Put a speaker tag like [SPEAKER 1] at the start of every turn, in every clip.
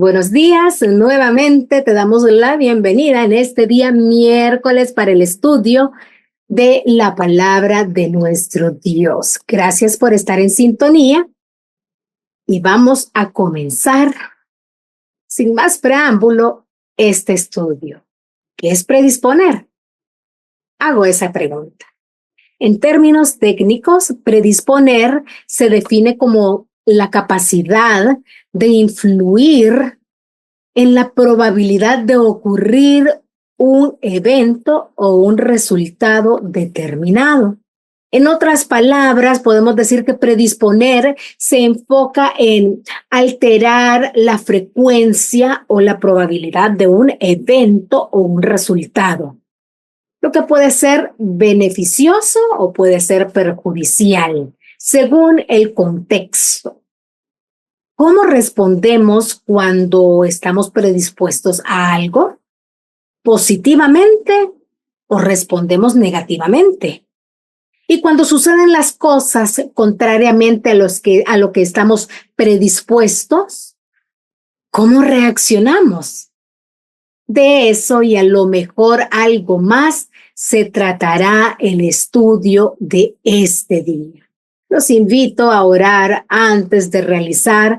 [SPEAKER 1] Buenos días, nuevamente te damos la bienvenida en este día miércoles para el estudio de la palabra de nuestro Dios. Gracias por estar en sintonía y vamos a comenzar sin más preámbulo este estudio. ¿Qué es predisponer? Hago esa pregunta. En términos técnicos, predisponer se define como la capacidad de influir en la probabilidad de ocurrir un evento o un resultado determinado. En otras palabras, podemos decir que predisponer se enfoca en alterar la frecuencia o la probabilidad de un evento o un resultado, lo que puede ser beneficioso o puede ser perjudicial, según el contexto. ¿Cómo respondemos cuando estamos predispuestos a algo? ¿Positivamente o respondemos negativamente? Y cuando suceden las cosas contrariamente a lo que estamos predispuestos, ¿cómo reaccionamos? De eso y a lo mejor algo más se tratará el estudio de este día. Los invito a orar antes de realizar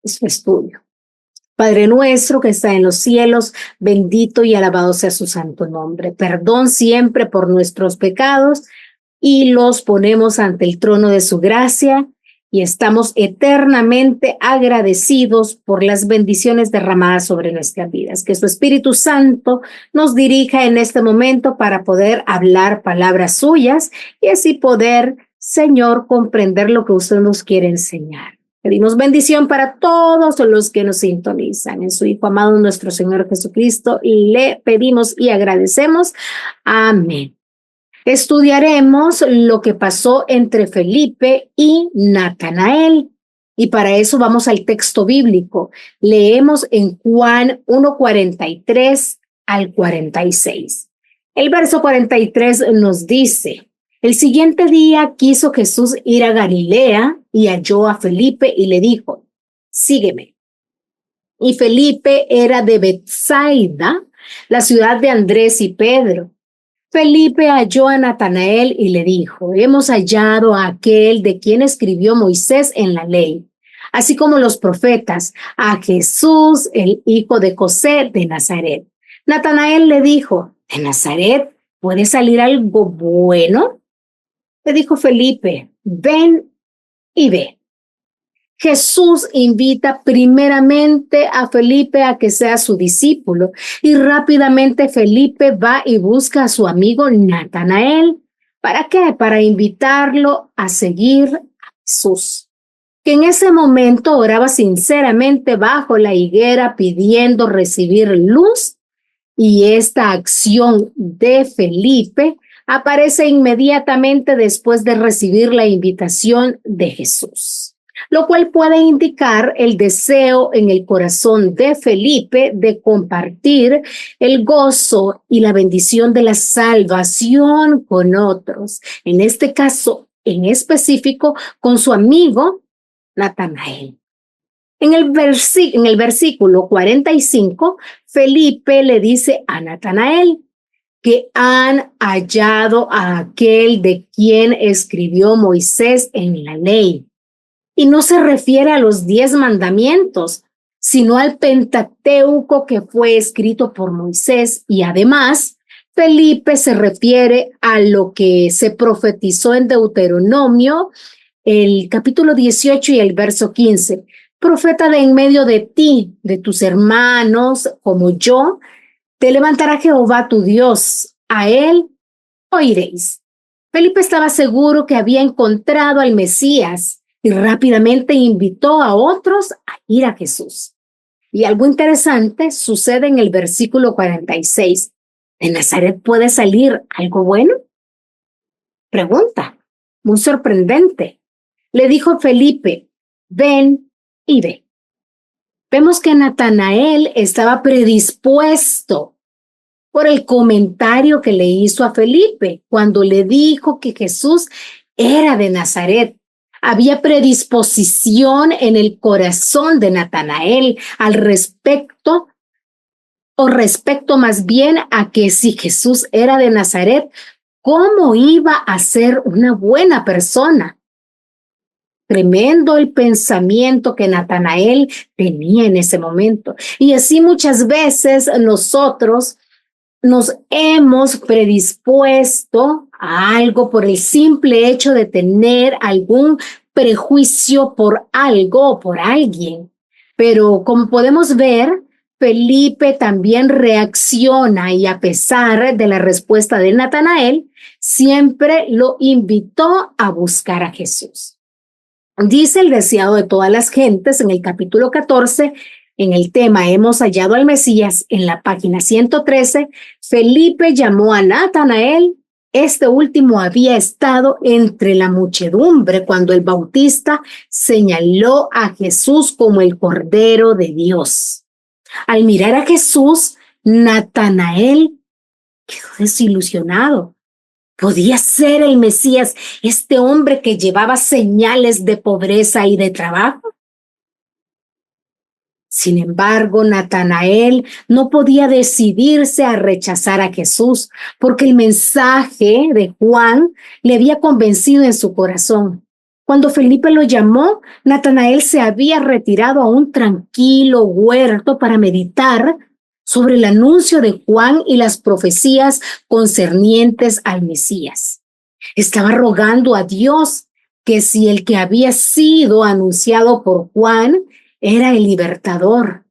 [SPEAKER 1] su estudio. Padre nuestro que está en los cielos, bendito y alabado sea su santo nombre. Perdón siempre por nuestros pecados y los ponemos ante el trono de su gracia y estamos eternamente agradecidos por las bendiciones derramadas sobre nuestras vidas. Que su Espíritu Santo nos dirija en este momento para poder hablar palabras suyas y así poder, Señor, comprender lo que usted nos quiere enseñar. Pedimos bendición para todos los que nos sintonizan. En su Hijo amado, nuestro Señor Jesucristo, le pedimos y agradecemos. Amén. Estudiaremos lo que pasó entre Felipe y Natanael. Y para eso vamos al texto bíblico. Leemos en Juan 1:43 al 46. El verso 43 nos dice: el siguiente día quiso Jesús ir a Galilea y halló a Felipe y le dijo: sígueme. Y Felipe era de Betsaida, la ciudad de Andrés y Pedro. Felipe halló a Natanael y le dijo: hemos hallado a aquel de quien escribió Moisés en la ley, así como los profetas, a Jesús, el hijo de José de Nazaret. Natanael le dijo: ¿de Nazaret puede salir algo bueno? Le dijo Felipe: ven y ve. Jesús invita primeramente a Felipe a que sea su discípulo y rápidamente Felipe va y busca a su amigo Natanael. ¿Para qué? Para invitarlo a seguir a Jesús, que en ese momento oraba sinceramente bajo la higuera pidiendo recibir luz, y esta acción de Felipe aparece inmediatamente después de recibir la invitación de Jesús, lo cual puede indicar el deseo en el corazón de Felipe de compartir el gozo y la bendición de la salvación con otros, en este caso en específico con su amigo Natanael. En el versículo 45, Felipe le dice a Natanael que han hallado a aquel de quien escribió Moisés en la ley. Y no se refiere a los 10 mandamientos, sino al Pentateuco que fue escrito por Moisés. Y además, Felipe se refiere a lo que se profetizó en Deuteronomio, el capítulo 18 y el verso 15. Profeta de en medio de ti, de tus hermanos, como yo, te levantará Jehová tu Dios, a él oiréis. Felipe estaba seguro que había encontrado al Mesías y rápidamente invitó a otros a ir a Jesús. Y algo interesante sucede en el versículo 46. ¿De Nazaret puede salir algo bueno? Pregunta, muy sorprendente. Le dijo Felipe: ven y ve. Vemos que Natanael estaba predispuesto por el comentario que le hizo a Felipe cuando le dijo que Jesús era de Nazaret. Había predisposición en el corazón de Natanael al respecto, o respecto más bien a que si Jesús era de Nazaret, ¿cómo iba a ser una buena persona? Tremendo el pensamiento que Natanael tenía en ese momento. Y así muchas veces nosotros nos hemos predispuesto a algo por el simple hecho de tener algún prejuicio por algo o por alguien. Pero como podemos ver, Felipe también reacciona y a pesar de la respuesta de Natanael, siempre lo invitó a buscar a Jesús. Dice el deseado de todas las gentes en el capítulo 14, en el tema Hemos hallado al Mesías, en la página 113, Felipe llamó a Natanael. Este último había estado entre la muchedumbre cuando el Bautista señaló a Jesús como el Cordero de Dios. Al mirar a Jesús, Natanael quedó desilusionado. ¿Podía ser el Mesías este hombre que llevaba señales de pobreza y de trabajo? Sin embargo, Natanael no podía decidirse a rechazar a Jesús porque el mensaje de Juan le había convencido en su corazón. Cuando Felipe lo llamó, Natanael se había retirado a un tranquilo huerto para meditar sobre el anuncio de Juan y las profecías concernientes al Mesías. Estaba rogando a Dios que si el que había sido anunciado por Juan era el libertador,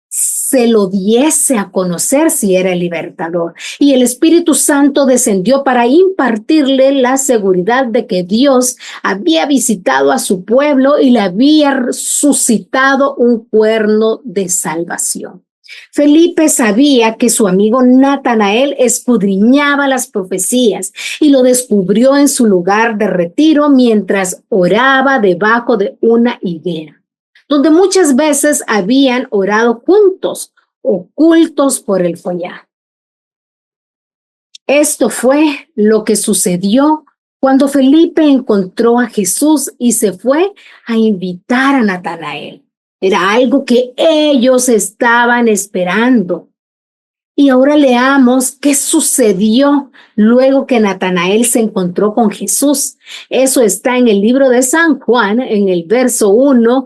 [SPEAKER 1] se lo diese a conocer si era el libertador. Y el Espíritu Santo descendió para impartirle la seguridad de que Dios había visitado a su pueblo y le había suscitado un cuerno de salvación. Felipe sabía que su amigo Natanael escudriñaba las profecías y lo descubrió en su lugar de retiro mientras oraba debajo de una higuera, donde muchas veces habían orado juntos, ocultos por el follaje. Esto fue lo que sucedió cuando Felipe encontró a Jesús y se fue a invitar a Natanael. Era algo que ellos estaban esperando. Y ahora leamos qué sucedió luego que Natanael se encontró con Jesús. Eso está en el libro de San Juan, en el verso 1,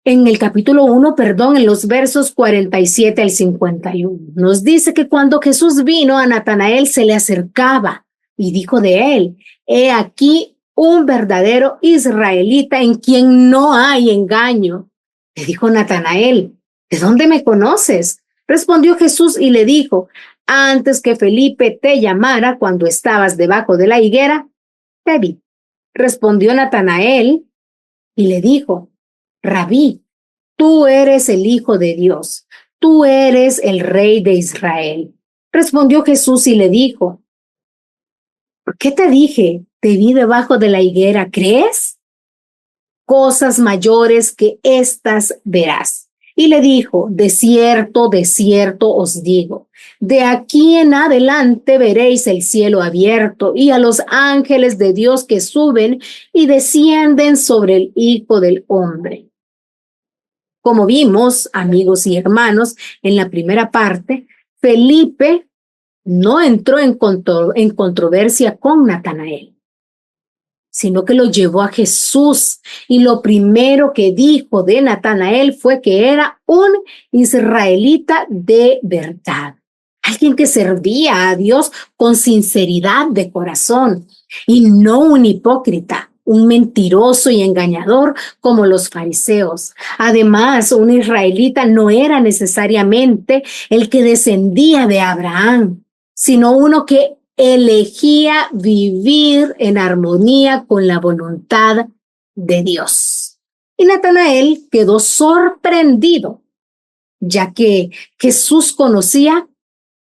[SPEAKER 1] en el capítulo 1, en los versos 47 al 51. Nos dice que cuando Jesús vino, a Natanael se le acercaba y dijo de él: he aquí un verdadero israelita en quien no hay engaño. Le dijo Natanael: ¿de dónde me conoces? Respondió Jesús y le dijo: antes que Felipe te llamara, cuando estabas debajo de la higuera, te vi. Respondió Natanael y le dijo: Rabí, tú eres el Hijo de Dios, tú eres el Rey de Israel. Respondió Jesús y le dijo: ¿por qué te dije, te vi debajo de la higuera? ¿Crees? Cosas mayores que estas verás. Y le dijo: de cierto os digo, de aquí en adelante veréis el cielo abierto y a los ángeles de Dios que suben y descienden sobre el Hijo del Hombre. Como vimos, amigos y hermanos, en la primera parte, Felipe no entró en controversia con Natanael, sino que lo llevó a Jesús. Y lo primero que dijo de Natanael fue que era un israelita de verdad, alguien que servía a Dios con sinceridad de corazón y no un hipócrita, un mentiroso y engañador como los fariseos. Además, un israelita no era necesariamente el que descendía de Abraham, sino uno que elegía vivir en armonía con la voluntad de Dios. Y Natanael quedó sorprendido, ya que Jesús conocía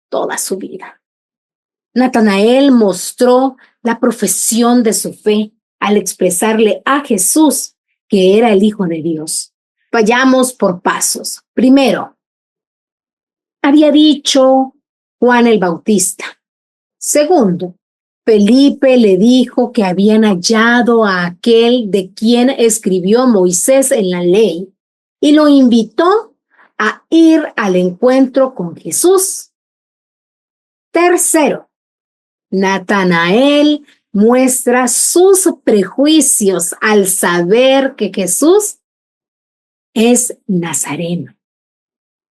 [SPEAKER 1] toda su vida. Natanael mostró la profesión de su fe al expresarle a Jesús que era el Hijo de Dios. Vayamos por pasos. Primero, había dicho Juan el Bautista. Segundo, Felipe le dijo que habían hallado a aquel de quien escribió Moisés en la ley y lo invitó a ir al encuentro con Jesús. Tercero, Natanael muestra sus prejuicios al saber que Jesús es nazareno,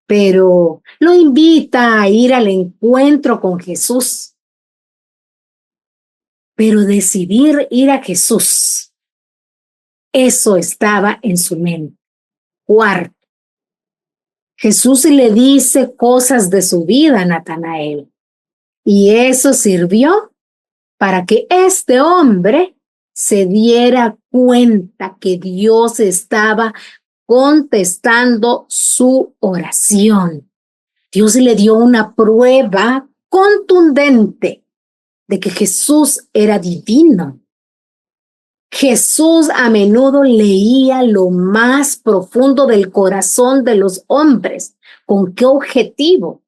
[SPEAKER 1] pero lo invita a ir al encuentro con Jesús. Pero decidir ir a Jesús, eso estaba en su mente. Cuarto, Jesús le dice cosas de su vida a Natanael, y eso sirvió para que este hombre se diera cuenta que Dios estaba contestando su oración. Dios le dio una prueba contundente de que Jesús era divino. Jesús a menudo leía lo más profundo del corazón de los hombres. ¿Con qué objetivo?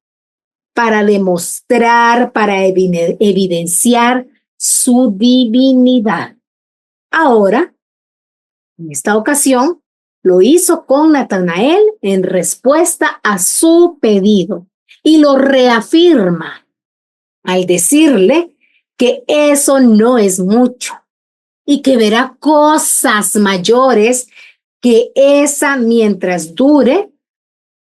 [SPEAKER 1] Para demostrar, para evidenciar su divinidad. Ahora, en esta ocasión, lo hizo con Natanael en respuesta a su pedido y lo reafirma al decirle que eso no es mucho y que verá cosas mayores que esa mientras dure,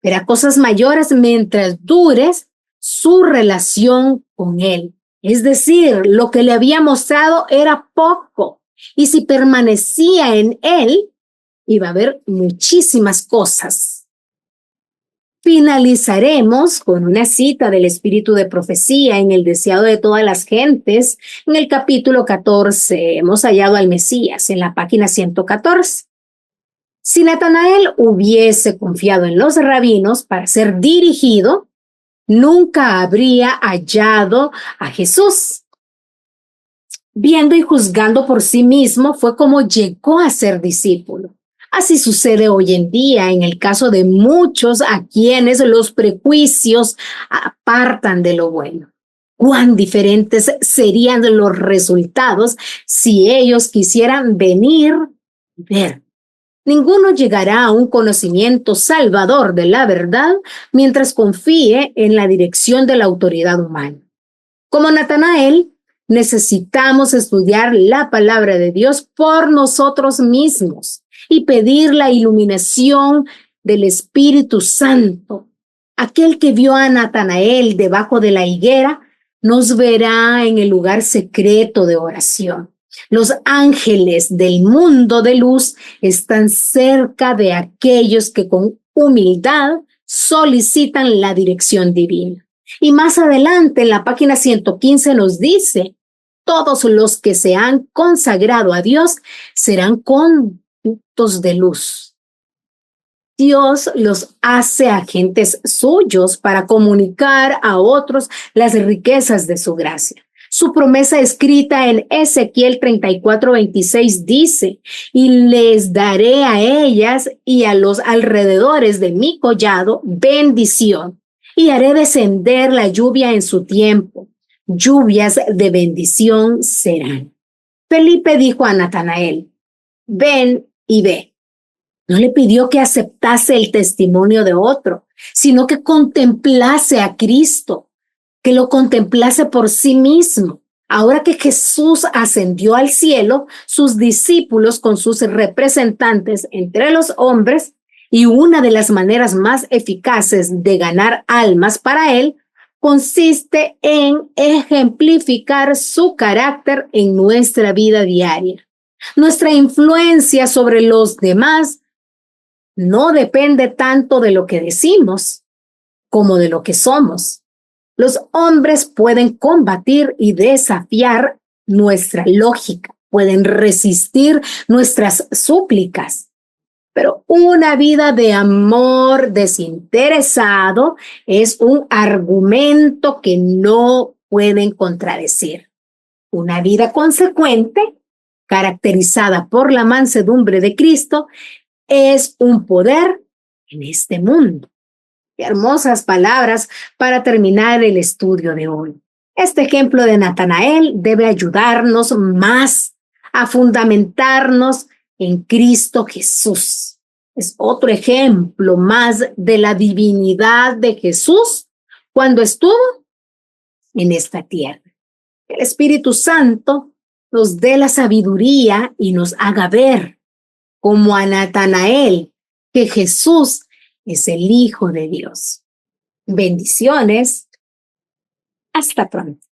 [SPEAKER 1] verá cosas mayores mientras dure su relación con él. Es decir, lo que le había mostrado era poco y si permanecía en él, iba a haber muchísimas cosas. Finalizaremos con una cita del Espíritu de Profecía en el deseado de todas las gentes, en el capítulo 14. Hemos hallado al Mesías en la página 114. Si Natanael hubiese confiado en los rabinos para ser dirigido, nunca habría hallado a Jesús. Viendo y juzgando por sí mismo fue como llegó a ser discípulo. Así sucede hoy en día en el caso de muchos a quienes los prejuicios apartan de lo bueno. Cuán diferentes serían los resultados si ellos quisieran venir y ver. Ninguno llegará a un conocimiento salvador de la verdad mientras confíe en la dirección de la autoridad humana. Como Natanael, necesitamos estudiar la palabra de Dios por nosotros mismos y pedir la iluminación del Espíritu Santo. Aquel que vio a Natanael debajo de la higuera nos verá en el lugar secreto de oración. Los ángeles del mundo de luz están cerca de aquellos que con humildad solicitan la dirección divina. Y más adelante en la página 115 nos dice, todos los que se han consagrado a Dios serán conductos de luz. Dios los hace agentes suyos para comunicar a otros las riquezas de su gracia. Su promesa escrita en Ezequiel 34:26 dice, y les daré a ellas y a los alrededores de mi collado bendición, y haré descender la lluvia en su tiempo. Lluvias de bendición serán. Felipe dijo a Natanael, ven y ve. No le pidió que aceptase el testimonio de otro, sino que contemplase a Cristo, que lo contemplase por sí mismo. Ahora que Jesús ascendió al cielo, sus discípulos con sus representantes entre los hombres, y una de las maneras más eficaces de ganar almas para él, consiste en ejemplificar su carácter en nuestra vida diaria. Nuestra influencia sobre los demás no depende tanto de lo que decimos como de lo que somos. Los hombres pueden combatir y desafiar nuestra lógica, pueden resistir nuestras súplicas, pero una vida de amor desinteresado es un argumento que no pueden contradecir. Una vida consecuente, caracterizada por la mansedumbre de Cristo, es un poder en este mundo. Qué hermosas palabras para terminar el estudio de hoy. Este ejemplo de Natanael debe ayudarnos más a fundamentarnos en Cristo Jesús. Es otro ejemplo más de la divinidad de Jesús cuando estuvo en esta tierra. El Espíritu Santo nos dé la sabiduría y nos haga ver, como a Natanael, que Jesús es el Hijo de Dios. Bendiciones. Hasta pronto.